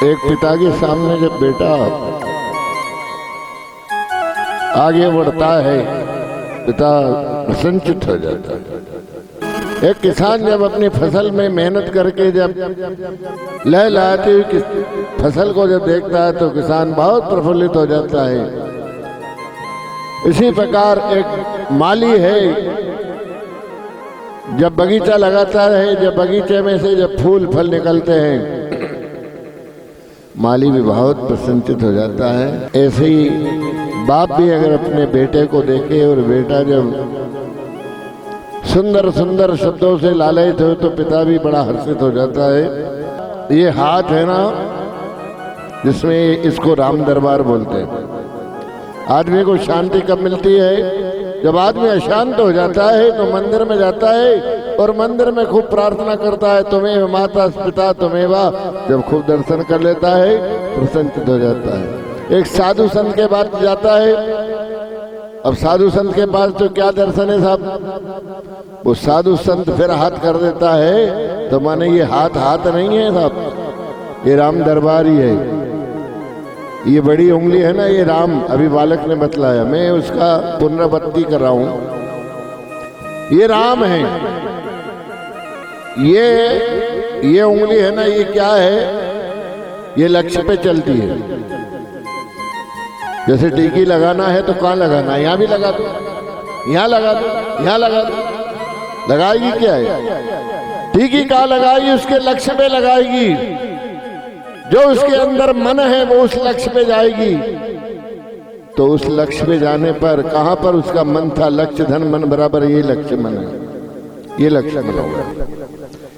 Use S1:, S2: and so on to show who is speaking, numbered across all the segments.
S1: एक पिता के सामने जब बेटा आगे बढ़ता है, पिता प्रसन्नचित्त हो जाता है। एक किसान जब अपनी फसल में मेहनत करके जब लहलहाती हुई फसल को जब देखता है तो किसान बहुत प्रफुल्लित हो जाता है। इसी प्रकार एक माली है, जब बगीचा लगाता है, जब बगीचे में से जब फूल फल निकलते हैं, माली भी बहुत प्रसन्नचित्त हो जाता है। ऐसे ही बाप भी अगर अपने बेटे को देखे और बेटा जब सुंदर सुंदर शब्दों से लालयित हो तो पिता भी बड़ा हर्षित हो जाता है। ये हाथ है ना, जिसमें इसको राम दरबार बोलते हैं। आदमी को शांति कब मिलती है? जब आदमी अशांत हो जाता है तो मंदिर में जाता है और मंदिर में खूब प्रार्थना करता है, तुम्हें माता पिता तुम्हें वाह। जब खूब दर्शन कर लेता है प्रसन्नचित्त हो जाता है। एक साधु संत के पास जाता है। अब साधु संत के पास तो क्या दर्शन है साहब? वो साधु संत फिर हाथ कर देता है तो माने ये हाथ हाथ नहीं है साहब, ये राम दरबार ही है। ये बड़ी उंगली है ना, ये राम, अभी बालक ने बतलाया, मैं उसका पुनरावृत्ति कर रहा हूं। ये राम है। ये उंगली है ना, ये क्या है? ये लक्ष्य पे चलती है। जैसे टीकी लगाना है तो कहाँ लगाना है? यहाँ भी लगा दो, यहाँ लगा दो, यहाँ लगा दो। लगाएगी क्या है? टीकी कहाँ लगाएगी? उसके लक्ष्य पे लगाएगी। जो उसके अंदर मन है वो उस लक्ष्य पे जाएगी। तो उस लक्ष्य पे जाने पर कहां पर उसका मन था? लक्ष्य धन मन बराबर, ये लक्ष्य मन है, ये लक्ष्य मन होगा।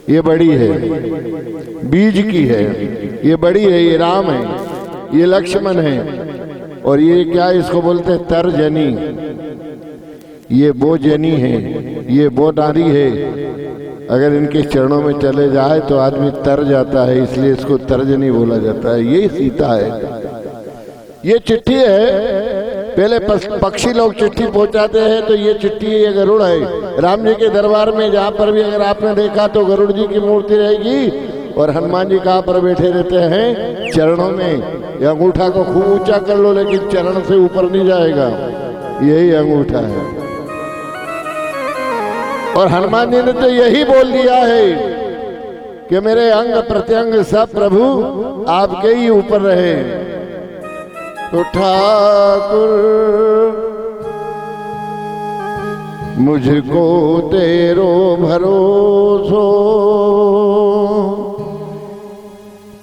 S1: ये बड़ी है, बीज की है, ये बड़ी है, ये राम है, ये लक्ष्मण है। और ये क्या इसको बोलते हैं? तर्जनी। ये वो जनी है, ये वो नारी है। अगर इनके चरणों में चले जाए तो आदमी तर जाता है, इसलिए इसको तर्जनी बोला जाता है। यही सीता है। ये चिट्ठी है। पहले पक्षी लोग चिट्ठी पहुंचाते हैं तो ये चिट्ठी, ये गरुड़ है। राम जी के दरबार में जहाँ पर भी अगर आपने देखा तो गरुड़ जी की मूर्ति रहेगी और हनुमान जी कहाँ पर बैठे रहते हैं? चरणों में। ये अंगूठा को खूब ऊंचा कर लो लेकिन चरण से ऊपर नहीं जाएगा, यही अंगूठा है। और हनुमान जी ने तो यही बोल दिया है कि मेरे अंग प्रत्यंग सब प्रभु आपके ही ऊपर रहे। तो ठाकुर मुझको तेरो भरोसो।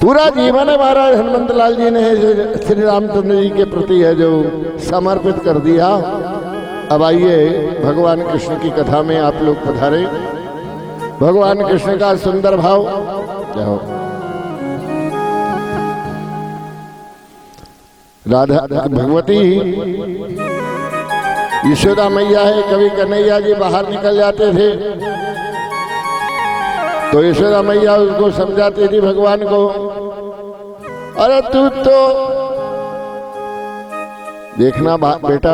S1: पूरा जीवन हमारा हनुमंत लाल जी ने श्री रामचंद्र जी के प्रति है जो समर्पित कर दिया। अब आइए भगवान कृष्ण की कथा में आप लोग पधारे। भगवान कृष्ण का सुंदर भाव क्या हो? राधा भगवती यशोदा मैया है। कभी कन्हैया जी बाहर निकल जाते थे तो यशोदा मैया उसको समझाती थी भगवान को, अरे तू तो देखना बेटा,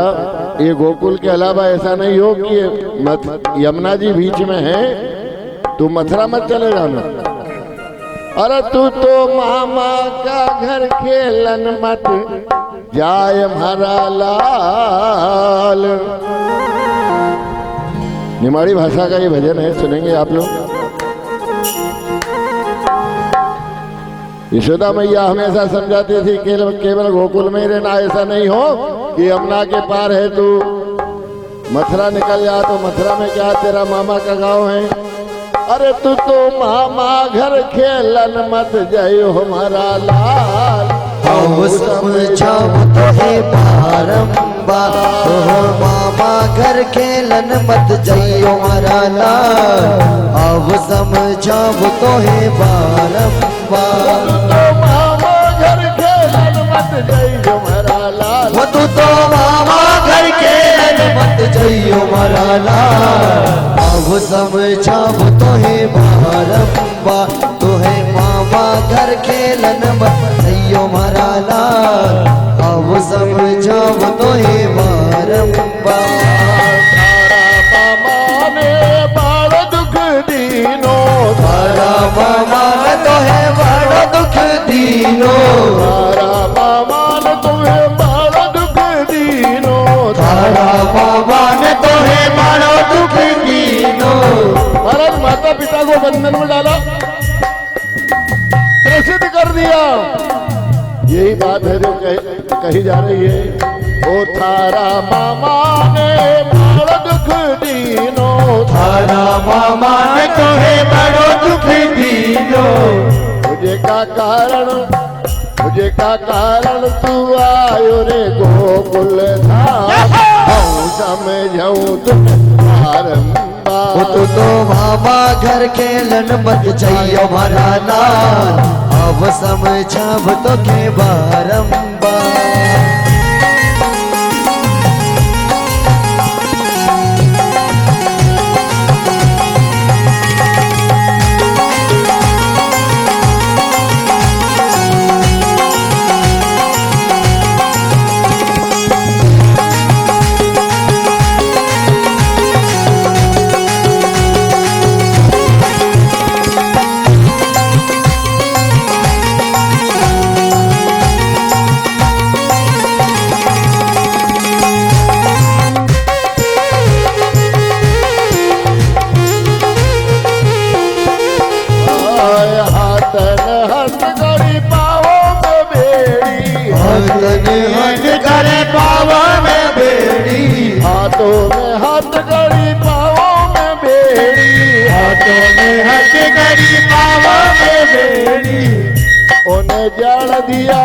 S1: ये गोकुल के अलावा ऐसा नहीं हो कि यमुना जी बीच में है, तू मथुरा मत चले जाना। अरे तू तो मामा का घर खेलन मत जाए हमारा लाल। निमाड़ी भाषा का ये भजन है, सुनेंगे आप लोग। यशोदा मैया हमेशा समझाती थी केवल गोकुल में ही रहना, ऐसा नहीं हो कि यमुना के पार है तू मथुरा निकल जा। तो मथुरा में क्या तेरा मामा का गांव है? अरे तू तो मामा घर खेलन मत जाइयो हमारा लाल।
S2: समझाओ तो है बारंबार, मामा घर खेलन मत जाइयो हमारा लाल। अब समझाओ तो है बारंबार,
S1: मामा घर खेलन मत जाइयो हमारा लाल।
S2: वो तू तो मामा घर खेलन मत जाइयो हमारा लाल। अब समझाओ तो है बारंबार, तो है मामा घर खेलन मत जाइयो हमारा लाल। अब समझाओ तो है बारंबार।
S1: मामा ने बड़ा दुख दीनो,
S2: तारा मामा तो है बड़ा दुख दीनो।
S1: कर दिया। यही बात है जो कही जा रही है। ओ थारा मामा ने बड़ो दुख दीनो,
S2: थारा मामा ने तोहे बड़ो दुख दीनो,
S1: मुझे का कारण तू आयो रे गोकुल धाम, हूँ समझूं तुम बारंबार।
S2: तो मामा घर खेलन मत जाइयो मारा लाल, अब समझाब तो के बारंबार।
S1: हथ करे पाँव में बेड़ी, हाथों में हाथ गड़ी पाँव में बेड़ी, हाथों में हाथ गड़ी पाँव में बेड़ी। उन्हें जल दिया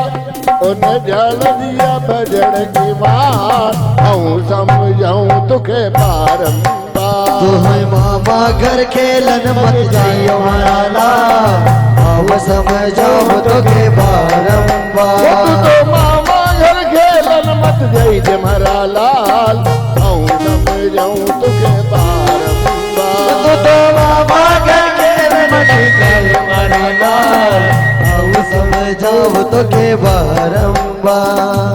S1: भजन की बात, हूँ समझाऊं तुखे बारंबार।
S2: तुम्हें मामा घर खेलन मत जाइयो मारा लाल, अब समझाओ तो के बारंबार।
S1: तो मामा घर खेलन मत जाई जे मारा लाल, हूँ समझाऊं तुखे बारंबार।
S2: तो मामा घर खेलन मत जाइयो मारा लाल, अब समझाओ तो के बारंबार।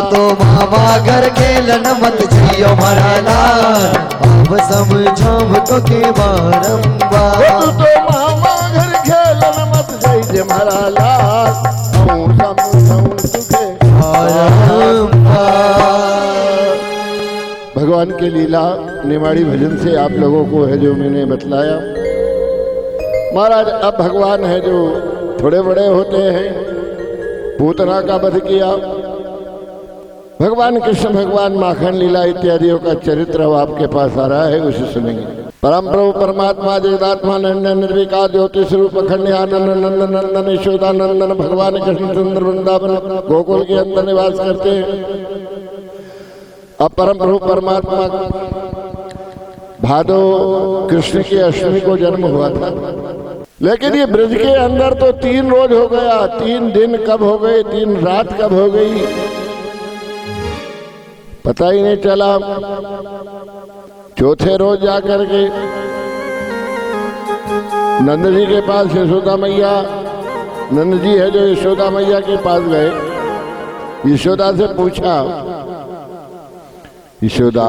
S2: तो मामा घर खेलन मत जाइयो मारा लाल, अब समझाओ तो के बारंबार।
S1: तो मामा घर खेलन मत जाइए मारा लाल, हूँ समझाऊं तुझे
S2: बारंबार।
S1: भगवान के लीला निमाड़ी भजन से आप लोगों को है जो मैंने बतलाया। महाराज अब भगवान है जो थोड़े बड़े होते हैं, पूतना का वध किया। भगवान कृष्ण, भगवान माखन लीला इत्यादियों का चरित्र अब आपके पास आ रहा है, उसे सुनेंगे। परम प्रभु परमात्मा जगदात्मा नंदन निर्विकार ज्योति स्वरूप अखंड आनंद नंदन नंदन यशोदानंदन भगवान कृष्ण चंद्र वृंदावन गोकुल के अंदर निवास करते हैं। अब परम प्रभु परमात्मा भादो कृष्ण की अष्टमी को जन्म हुआ था, लेकिन ये ब्रज के अंदर तो 3 रोज हो गया, 3 दिन कब हो गए, 3 रात कब हो गई, पता ही नहीं चला। चौथे रोज जाकर के नंद जी के पास यशोदा मैया, नंद जी है जो यशोदा मैया के पास गए, यशोदा से पूछा, यशोदा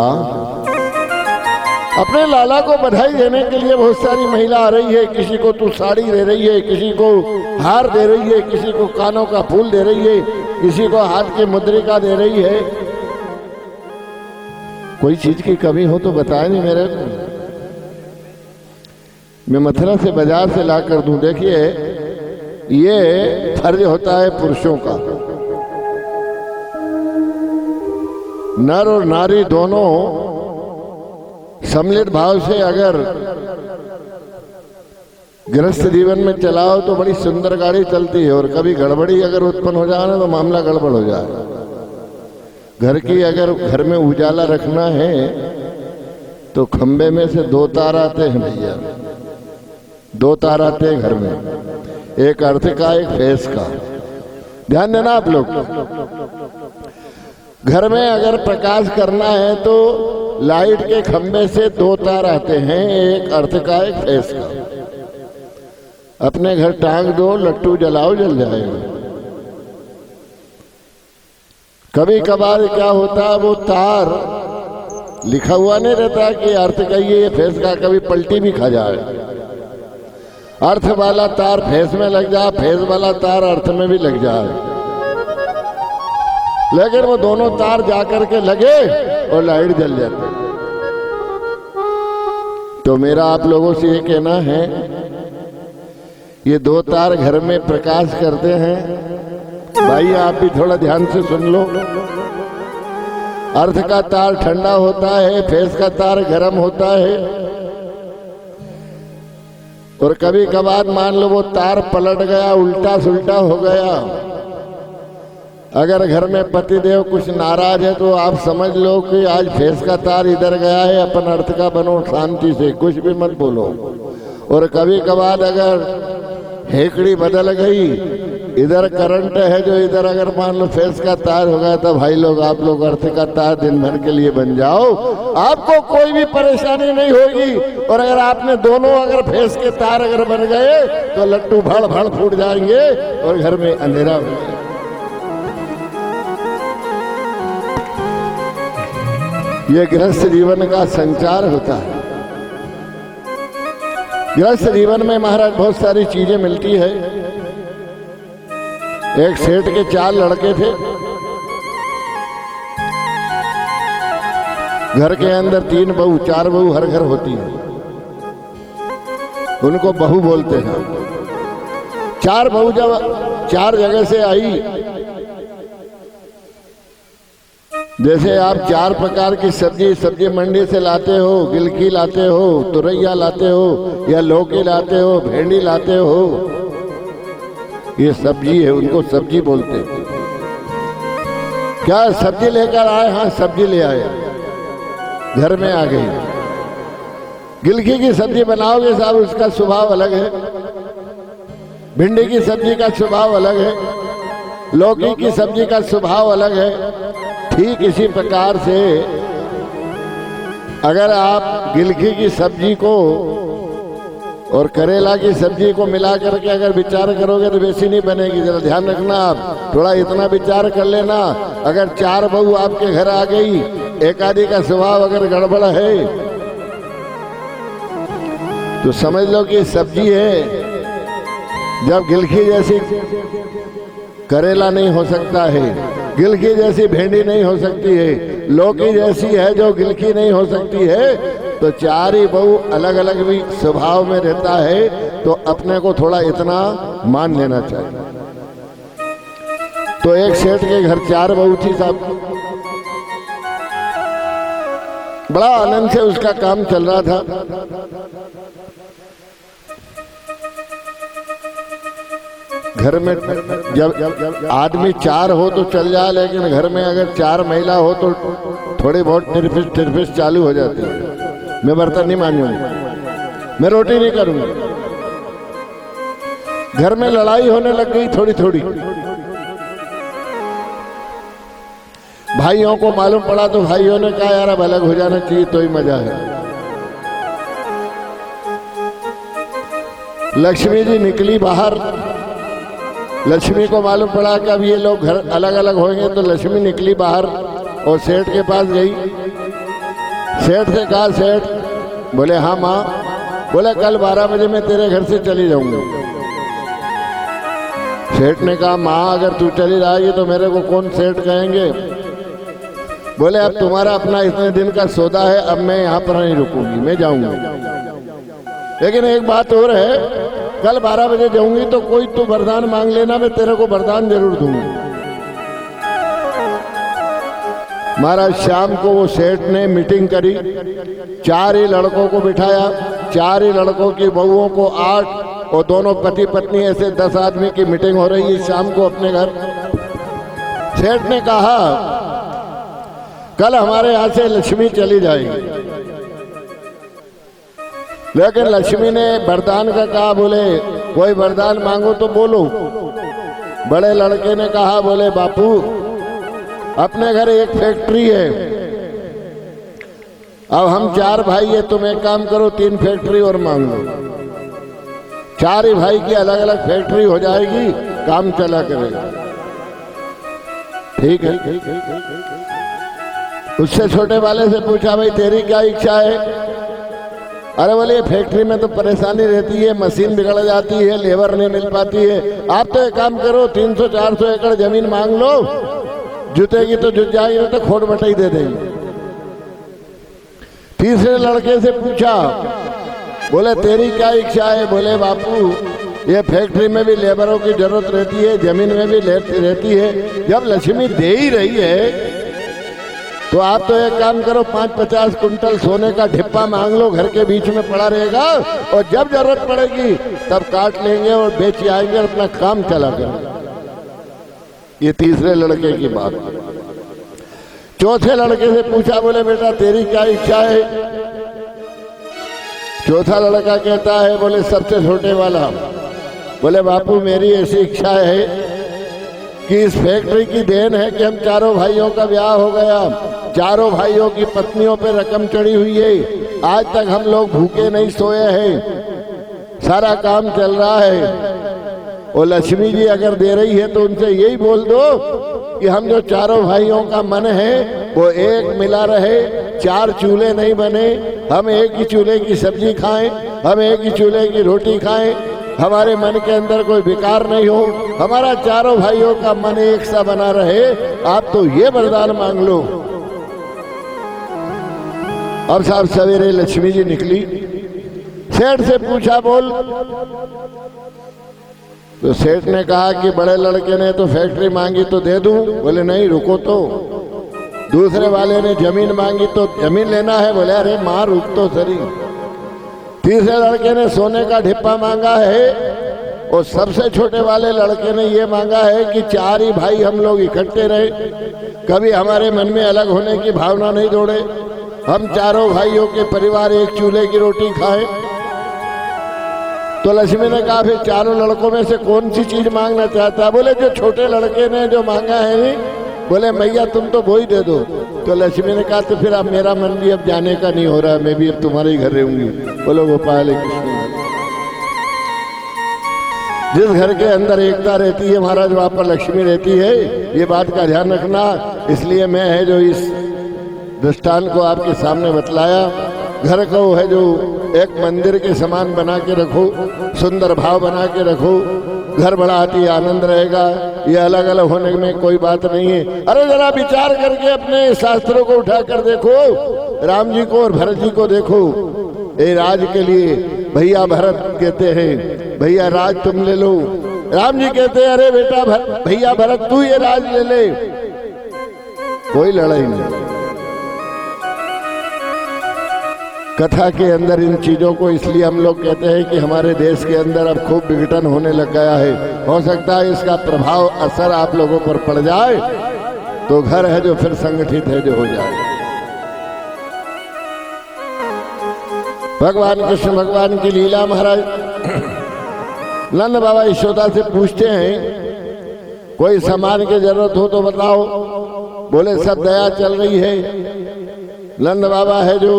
S1: अपने लाला को बधाई देने के लिए बहुत सारी महिला आ रही है, किसी को तू साड़ी दे रही है, किसी को हार दे रही है, किसी को कानों का फूल दे रही है, किसी को हाथ की मुद्रिका दे रही है, कोई चीज की कमी हो तो बताए नहीं मेरे को, मैं मथुरा से बाजार से ला कर दूं। देखिए ये फर्ज होता है पुरुषों का, नर और नारी दोनों सम्मिलित भाव से अगर गृहस्थ जीवन में चलाओ तो बड़ी सुंदर गाड़ी चलती है, और कभी गड़बड़ी अगर उत्पन्न हो जाए ना तो मामला गड़बड़ हो जाए। घर की अगर घर में उजाला रखना है तो खंबे में से 2 तार आते हैं भैया, 2 तार आते हैं घर में, एक अर्थ का एक फेस का। ध्यान देना आप लोग, घर में अगर प्रकाश करना है तो लाइट के खंबे से 2 तार आते हैं, एक अर्थ का एक फेस का। अपने घर टांग दो, लट्टू जलाओ, जल जाएगा। कभी कभार क्या होता है, वो तार लिखा हुआ नहीं रहता कि अर्थ का ये फेस का, कभी पलटी भी खा जाए। अर्थ वाला तार फेस में लग जाए, फेस वाला तार अर्थ में भी लग जाए, लेकिन वो दोनों तार जाकर के लगे और लाइट जल जाती। तो मेरा आप लोगों से ये कहना है, ये 2 तार घर में प्रकाश करते हैं। भाई आप भी थोड़ा ध्यान से सुन लो। अर्थ का तार ठंडा होता है, फेस का तार गर्म होता है। और कभी कभार मान लो वो तार पलट गया, उल्टा सुल्टा हो गया। अगर घर में पतिदेव कुछ नाराज है तो आप समझ लो कि आज फेस का तार इधर गया है, अपन अर्थ का बनो, शांति से कुछ भी मत बोलो। और कभी कभार अगर हेकड़ी बदल गई, इधर करंट है जो इधर अगर मान लो फेस का तार हो गया, तो भाई लोग आप लोग अर्थ का तार दिन भर के लिए बन जाओ, आपको कोई भी परेशानी नहीं होगी। और अगर आपने दोनों अगर फेस के तार अगर बन गए तो लट्टू भड़ भड़ फूट जाएंगे और घर में अंधेरा हो जाएगा। ये गृहस्थ जीवन का संचार होता है। गृहस्थ जीवन में महाराज बहुत सारी चीजें मिलती है। एक सेठ के 4 लड़के थे। घर के अंदर 3 बहू, 4 बहू हर घर होती है, उनको बहू बोलते हैं। 4 बहू जब 4 जगह से आई, जैसे आप 4 प्रकार की सब्जी मंडी से लाते हो, गिलकी लाते हो, तुरैया लाते हो, या लौकी लाते हो, भेंडी लाते हो, ये सब्जी है, उनको सब्जी बोलते हैं। क्या सब्जी लेकर आए? हाँ सब्जी ले आए, घर में आ गई। गिलकी की सब्जी बनाओगे साहब, उसका स्वभाव अलग है। भिंडी की सब्जी का स्वभाव अलग है, लौकी की सब्जी का स्वभाव अलग है। ठीक इसी प्रकार से अगर आप गिलकी की सब्जी को और करेला की सब्जी को मिला करके अगर विचार करोगे तो वैसी नहीं बनेगी। जरा ध्यान रखना, आप थोड़ा इतना विचार कर लेना। अगर 4 बहू आपके घर आ गई, एक आदि का स्वभाव अगर गड़बड़ है तो समझ लो कि सब्जी है। जब गिलकी जैसी करेला नहीं हो सकता है, गिलकी जैसी भेंडी नहीं हो सकती है, लौकी जैसी है जो गिलकी नहीं हो सकती है, तो 4 ही बहू अलग अलग भी स्वभाव में रहता है। तो अपने को थोड़ा इतना मान लेना चाहिए। तो एक सेठ के घर 4 बहू थी साहब, बड़ा आनंद से उसका काम चल रहा था। घर में जब आदमी 4 हो तो चल जाए, लेकिन घर में अगर 4 महिला हो तो थोड़ी बहुत टिरफिस चालू हो जाती है। मैं बर्तन नहीं मांजूंगा, मैं रोटी नहीं करूंगा। घर में लड़ाई होने लग गई थोड़ी थोड़ी। भाइयों को मालूम पड़ा तो भाइयों ने कहा यार अब अलग हो जाना चाहिए तो ही मजा है। लक्ष्मी जी निकली बाहर। लक्ष्मी को मालूम पड़ा कि अब ये लोग घर अलग अलग होंगे, तो लक्ष्मी निकली बाहर और सेठ के पास गई। सेठ से कहा, सेठ बोले हाँ माँ, बोले कल 12 बजे मैं तेरे घर से चली जाऊंगी। सेठ ने कहा माँ अगर तू चली जाएगी तो मेरे को कौन सेठ कहेंगे। बोले अब तुम्हारा अपना इतने दिन का सौदा है, अब मैं यहाँ पर नहीं रुकूंगी, मैं जाऊंगी। लेकिन एक बात और है, कल 12 बजे जाऊंगी तो कोई तू वरदान मांग लेना, मैं तेरे को वरदान जरूर दूंगी। महाराज शाम को वो सेठ ने मीटिंग करी, 4 ही लड़कों को बिठाया, 4 ही लड़कों की बहुओं को 8 और दोनों पति पत्नी, ऐसे 10 आदमी की मीटिंग हो रही है शाम को अपने घर। सेठ ने कहा कल हमारे यहाँ से लक्ष्मी चली जाएगी। लेकिन लक्ष्मी ने वरदान का कहा, बोले कोई वरदान मांगो तो बोलो। बड़े लड़के ने कहा, बोले बापू अपने घर एक फैक्ट्री है, अब हम 4 भाई है, तुम एक काम करो 3 फैक्ट्री और मांग लो। 4 ही भाई की अलग अलग फैक्ट्री हो जाएगी, काम चला करेगा। ठीक है। उससे छोटे वाले से पूछा, भाई तेरी क्या इच्छा है? अरे बोले फैक्ट्री में तो परेशानी रहती है, मशीन बिगड़ जाती है, लेबर नहीं मिल पाती है, आप तो एक काम करो 300-400 एकड़ जमीन मांग लो, जुतेगी तो जुट जाएगी, नहीं तो खोट बटाई दे देंगे। तीसरे लड़के से पूछा, बोले तेरी क्या इच्छा है? बोले बापू ये फैक्ट्री में भी लेबरों की जरूरत रहती है, जमीन में भी रहती है, जब लक्ष्मी दे ही रही है तो आप तो एक काम करो 5-50 कुंटल सोने का ढिप्पा मांग लो, घर के बीच में पड़ा रहेगा, और जब जरूरत पड़ेगी तब काट लेंगे और बेच आएंगे और अपना काम चला करेंगे। ये तीसरे लड़के की बात। चौथे लड़के से पूछा, बोले बेटा तेरी क्या इच्छा है? चौथा लड़का कहता है, बोले सबसे छोटे वाला, बोले बापू मेरी ऐसी इच्छा है कि इस फैक्ट्री की देन है कि हम 4 भाइयों का ब्याह हो गया, 4 भाइयों की पत्नियों पे रकम चढ़ी हुई है, आज तक हम लोग भूखे नहीं सोए हैं, सारा काम चल रहा है। और लक्ष्मी जी अगर दे रही है तो उनसे यही बोल दो कि हम जो 4 भाइयों का मन है वो एक मिला रहे, 4 चूल्हे नहीं बने, हम एक ही चूल्हे की सब्जी खाएं, हम एक ही चूल्हे की रोटी खाएं, हमारे मन के अंदर कोई विकार नहीं हो, हमारा 4 भाइयों का मन एक सा बना रहे, आप तो ये वरदान मांग लो। अब साहब सवेरे लक्ष्मी जी निकली, सेठ से पूछा बोल। तो सेठ ने कहा कि बड़े लड़के ने तो फैक्ट्री मांगी तो दे दूं? बोले नहीं रुको तो। दूसरे वाले ने जमीन मांगी तो जमीन लेना है? बोले अरे मां रुक तो सही। तीसरे लड़के ने सोने का ढिप्पा मांगा है, और सबसे छोटे वाले लड़के ने ये मांगा है कि 4 ही भाई हम लोग इकट्ठे रहे, कभी हमारे मन में अलग होने की भावना नहीं दौड़े, हम 4 भाइयों के परिवार एक चूल्हे की रोटी खाएं। तो लक्ष्मी ने कहा फिर 4 लड़कों में से कौन सी चीज मांगना चाहता है? बोले जो छोटे लड़के ने जो मांगा है नहीं। बोले मैया तुम तो वो ही दे दो। तो लक्ष्मी ने कहा तो फिर अब मेरा मन भी अब जाने का नहीं हो रहा, मैं भी अब तुम्हारे ही घर रहूंगी। बोलो गोपाल कृष्ण। जिस घर के अंदर एकता रहती है महाराज, वहां पर लक्ष्मी रहती है, ये बात का ध्यान रखना। इसलिए मैं है जो इस दृष्टांत को आपके सामने बतलाया। घर को है जो एक मंदिर के समान बना के रखो, सुंदर भाव बना के रखो, घर बड़ा ही आनंद रहेगा। ये अलग अलग होने में कोई बात नहीं है। अरे जरा विचार करके अपने शास्त्रों को उठा कर देखो, राम जी को और भरत जी को देखो। ये राज के लिए भैया भरत कहते हैं भैया राज तुम ले लो, राम जी कहते हैं अरे बेटा भैया भरत तू ये राज ले ले। कोई लड़ाई नहीं। कथा के अंदर इन चीजों को इसलिए हम लोग कहते हैं कि हमारे देश के अंदर अब खूब विघटन होने लग गया है। हो सकता है इसका प्रभाव असर आप लोगों पर पड़ जाए तो घर है जो फिर संगठित है जो हो जाए। भगवान कृष्ण भगवान की लीला। महाराज नंद बाबा यशोदा से पूछते हैं कोई सामान की जरूरत हो तो बताओ। बोले सब दया चल रही है। नंद बाबा है जो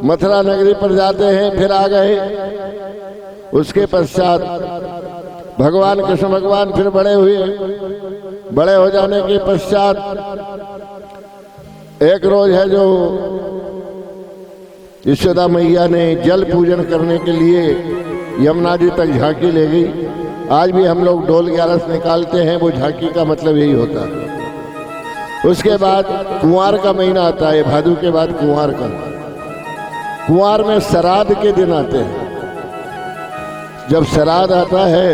S1: मथुरा नगरी पर जाते हैं, फिर आ गए। उसके पश्चात भगवान कृष्ण भगवान फिर बड़े हुए। बड़े हो जाने के पश्चात एक रोज है जो यशोदा मैया ने जल पूजन करने के लिए यमुना जी तक झांकी ले गई। आज भी हम लोग डोल 11 निकालते हैं, वो झांकी का मतलब यही होता है। उसके बाद कुंवार का महीना आता है, भादु के बाद कुंवार का। कुंवार में श्राद्ध के दिन आते हैं। जब श्राद्ध आता है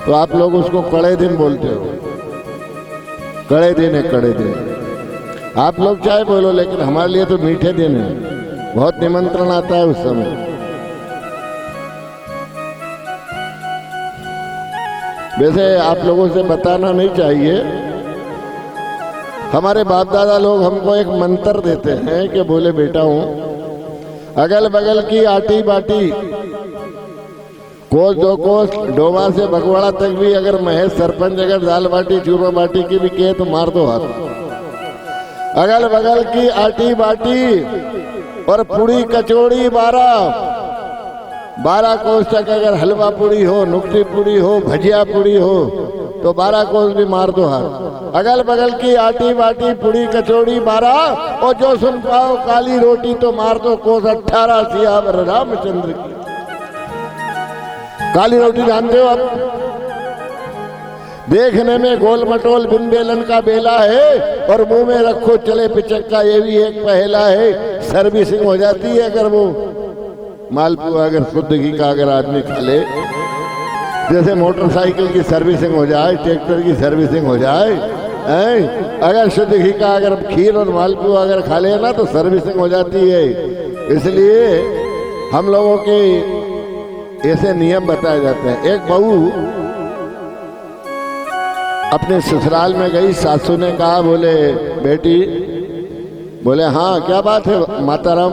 S1: तो आप लोग उसको कड़े दिन बोलते हो। कड़े दिन है, कड़े दिन। आप लोग चाहे बोलो, लेकिन हमारे लिए तो मीठे दिन है। बहुत निमंत्रण आता है उस समय। वैसे आप लोगों से बताना नहीं चाहिए, हमारे बाप दादा लोग हमको एक मंत्र देते हैं कि बोले बेटा हूं, अगल बगल की आटी बाटी कोस दो कोस डोमा से बगवाड़ा तक भी अगर महेश सरपंच अगर दाल बाटी चूरमा बाटी की भी कहे तो मार दो हाथ। अगल बगल की आटी बाटी और पूड़ी कचौड़ी 12 कोस तक अगर हलवा पूड़ी हो, नुक्ती पूड़ी हो, भजिया पूड़ी हो तो 12 कोस भी मार दो हाथ। अगल बगल की आटी बाटी पूड़ी कचौड़ी 12 और जो सुन पाओ काली रोटी तो मार दो कोस 18 सियावर रामचंद्र की। काली रोटी जानते हो आप? देखने में गोल मटोल बिन बेलन का बेला है और मुंह में रखो चले पिचक्का, ये भी एक पहला है। सर्विसिंग हो जाती है अगर वो मालपुआ अगर शुद्ध घी का अगर आदमी खा ले, जैसे मोटरसाइकिल की सर्विसिंग हो जाए, ट्रैक्टर की सर्विसिंग हो जाए, अगर शुद्ध घी का अगर खीर और मालपुआ अगर खा ले ना तो सर्विसिंग हो जाती है। इसलिए हम लोगों के ऐसे नियम बताए जाते हैं। एक बहू अपने ससुराल में गई, सासू ने कहा बोले बेटी, बोले हाँ क्या बात है माताराम?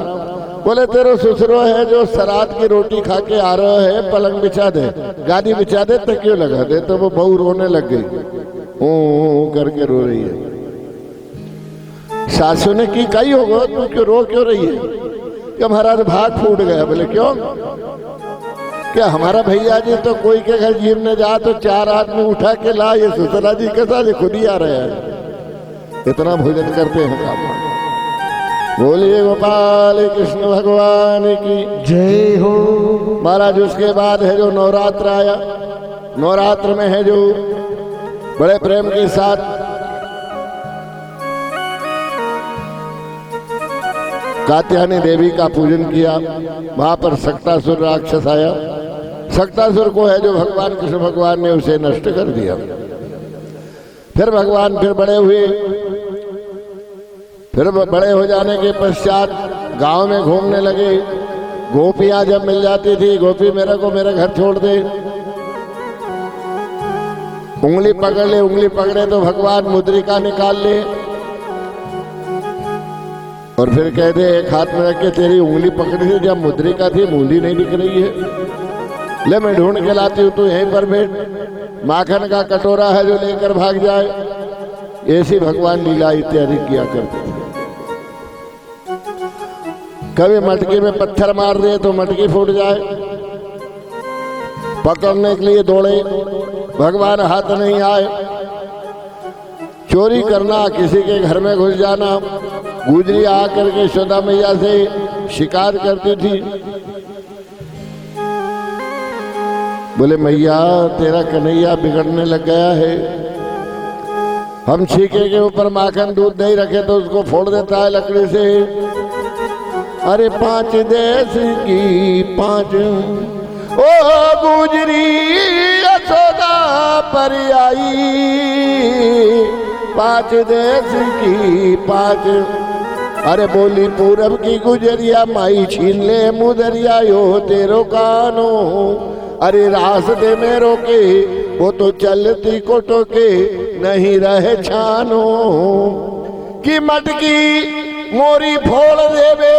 S1: बोले तेरे ससुरो है जो सरात की रोटी खा के आ रहा है, पलंग बिछा दे, गादी बिछा दे, तकियो लगा दे। तो वो बहू रोने लग गई, ओ करके रो रही है। सासू ने की कही होगा तू क्यों रही है? कि महाराज भाग फूट गया। बोले क्यों? क्या हमारा भैया जी तो कोई के घर जीवने जा तो 4 आदमी उठा के ला, ये ससुरा जी के साथ खुद ही आ रहे हैं, इतना भोजन करते हैं काम। बोलिए गोपाल कृष्ण भगवान की
S2: जय हो।
S1: महाराज उसके बाद है जो नवरात्र आया, नवरात्र में है जो बड़े प्रेम के साथ कात्यायनी देवी का पूजन किया। वहां पर सक्तासुर राक्षस आया, सक्तासुर को है जो भगवान कृष्ण भगवान ने उसे नष्ट कर दिया। फिर भगवान फिर बड़े हुए, फिर बड़े हो जाने के पश्चात गांव में घूमने लगे। गोपियां जब मिल जाती थी, गोपी मेरे को मेरे घर छोड़ दे, उंगली पकड़ ले, उंगली पकड़े तो भगवान मुद्रिका निकाल ले और फिर कहते एक हाथ में रख के तेरी उंगली पकड़ी थी जब मुद्रिका थी, उंगली नहीं दिख रही है, ले मैं ढूंढ के लाती हूँ, तू यहीं पर बैठ। माखन का कटोरा है जो लेकर भाग जाए। ऐसी भगवान लीला इत्यादि किया करते थे। कभी मटकी में पत्थर मार दिए तो मटकी फूट जाए, पकड़ने के लिए दौड़े, भगवान हाथ नहीं आए। चोरी करना, किसी के घर में घुस जाना, गुजरी आकर के यशोदा मैया से शिकायत करती थी, बोले मैया तेरा कन्हैया बिगड़ने लग गया है, हम छीके के ऊपर माखन दूध नहीं रखे तो उसको फोड़ देता है लकड़ी से। अरे 5 देश की 5 ओ गुजरी यशोदा पर आई, 5 देश की 5। अरे बोली पूरब की गुजरिया माई छीन ले मुदरिया यो तेरो कानो। अरे रास्ते में रोके वो तो चलती को टोके नहीं रहे छानो। कि मटकी मोरी फोड़ देवे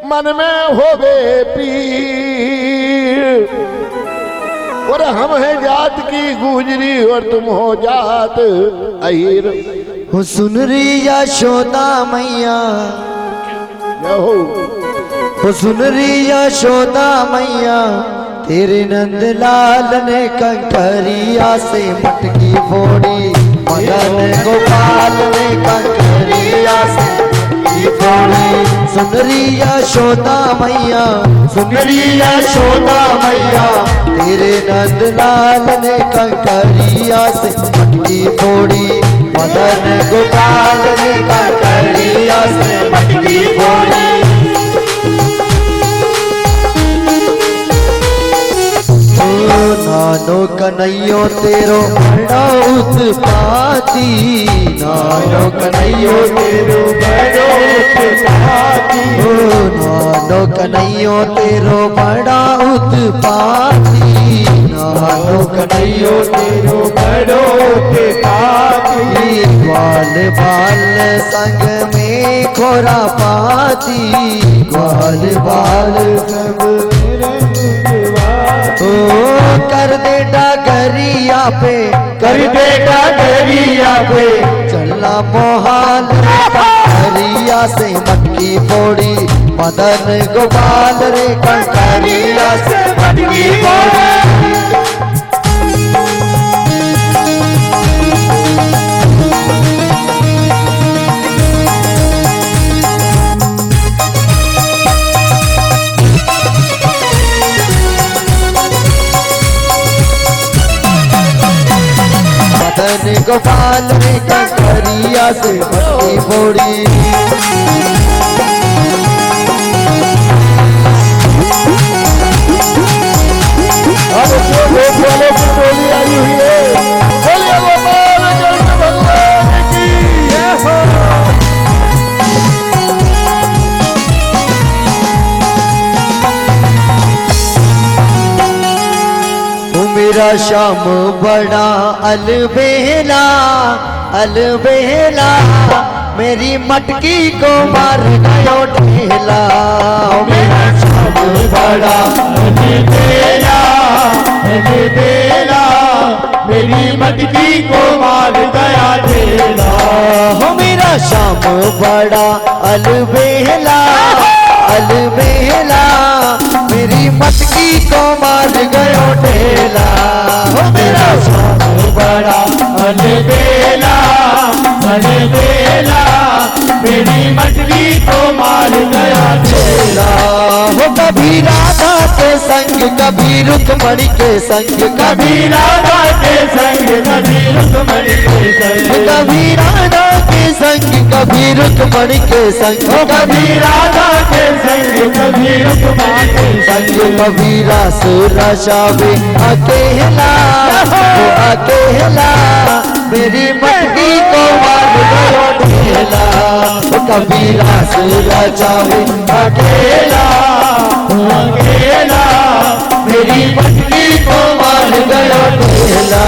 S1: मन में होवे पीर, और हम है जात की गुजरी और तुम हो जात अहीर।
S2: हो सुन रही यशोदा मैया, हो सुन रही यशोदा मैया, तेरे नंदलाल ने कंकरिया से मटकी फोड़ी, मदन गोपाल ने कंकरिया से मटकी फोड़ी। सुन रही यशोदा मैया, सुन रही यशोदा मैया, तेरे नंदलाल ने कंकरिया से मटकी फोड़ी, मदन गोपाल ने कंकरिया से मटकी फोड़ी। नानो कन्हैयो तेरो बड़ा उत्पाती, नानो कन्हैयो तेरो बड़ा उत्पाती, नानो कन्हैयो तेरो बड़ा उत्पाती, कानो कन्हैयो तेरो बड़ो के पाती ग्वाल बाल संग में खोरा पाती ग्वाल बाल सब कर दे डगरिया पे कर दे डगरिया पे चला मोहाल कंकरिया से मटकी फोड़ी मदन गोपाल रे कंकरिया से मटकी फोड़ी मदन गोपाल रे कंकरिया से मटकी फोड़ी
S1: वालों की टोली आई हुई है। बोलिए गोपाल कृष्ण भगवान की जय हो।
S2: तू मेरा शाम बड़ा अलबेला अलबेला मेरी मटकी को मार गयो ढेला मेरा शाम बड़ा अलबेला अलबेला मेरी मटकी को मार गया ढेला हो मेरा शाम बड़ा अलबेला अलबेला मेरी मटकी को मार गयो ढेला हो मेरा शाम बड़ा अलबेला अलबेला मेरी मटकी को मार गया ढेला हो कभी राधा के संग कभी रुक्मणी के संग कभी राधा के संग कभी रुक्मणी के संग कभी राधा के संग कभी रुक्मणी के संग कभी राधा के संग कभी रुक्मणी के संग कभी रास रचावे अकेला वो अकेला मेरी मटकी को मार गयो ढेला कभी रास रचावे अकेला वो अकेला मेरी मटकी को मार गयो ढेला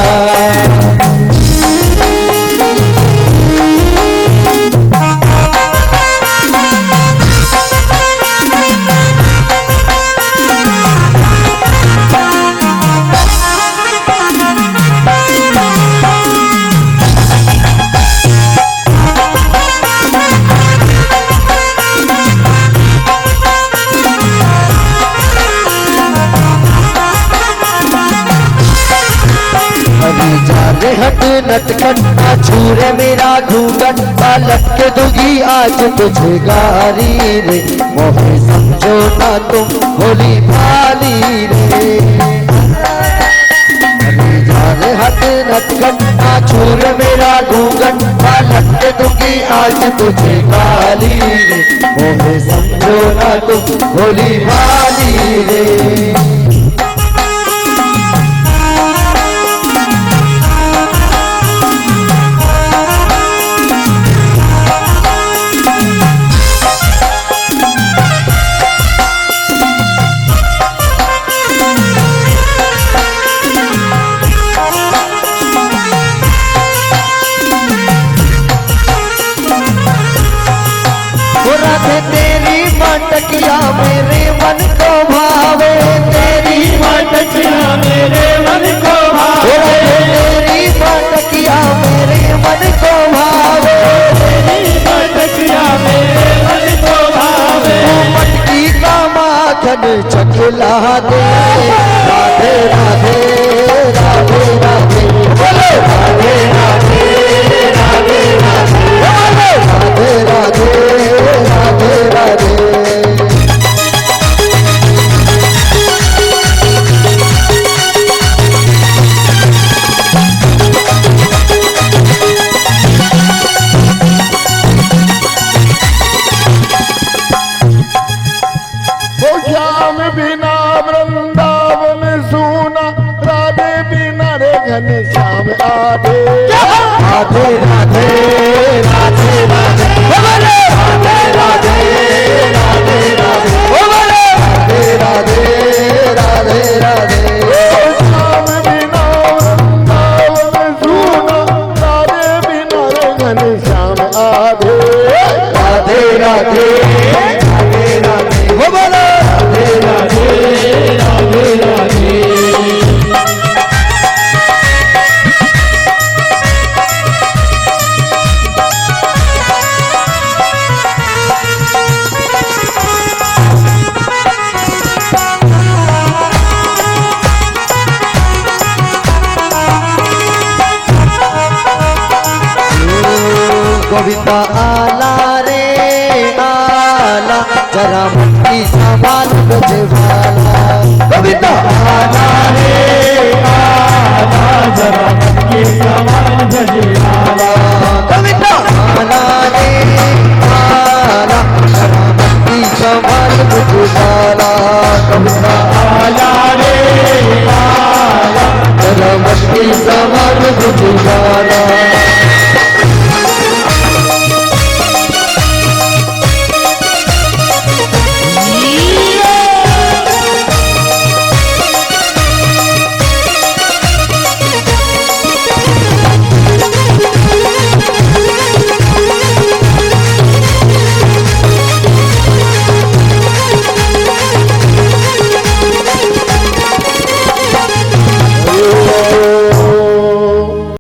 S2: हट नटखट छूरे मेरा घूंघट बालक के दुगी आज तुझे गारी रे मोहे समझो ना तुम भोली भाली रे जाने हट नटखट छूरे मेरा घूंघट बालक के दुगी आज तुझे गाली रे मोहे समझो ना तुम भोली भाली रे तेरी मटकिया मेरे मन को भावे तेरी मटकिया मेरे मन को भावे तेरी मटकिया मेरे मन को भावे तेरी मटकिया मेरे मन को भावे मटकी का माखन चखला दे राधे राधे राधे राधे बोलो राधे राधे राधे राधे राधे राधे राधे राधे
S1: वो श्याम बिना वृंदावन
S2: राधे राधे राधे हो बोलो राधे राधे राधे राधे गोविंदा आला रे आला जरा मट्टी संभाल गजवाला गोविंदा आला रे आला जरा मट्टी संभाल गजवाला गोविंदा आला रे आला जरा मट्टी संभाल गजवाला गोविंदा आला रे आला जरा मट्टी संभाल गजवाला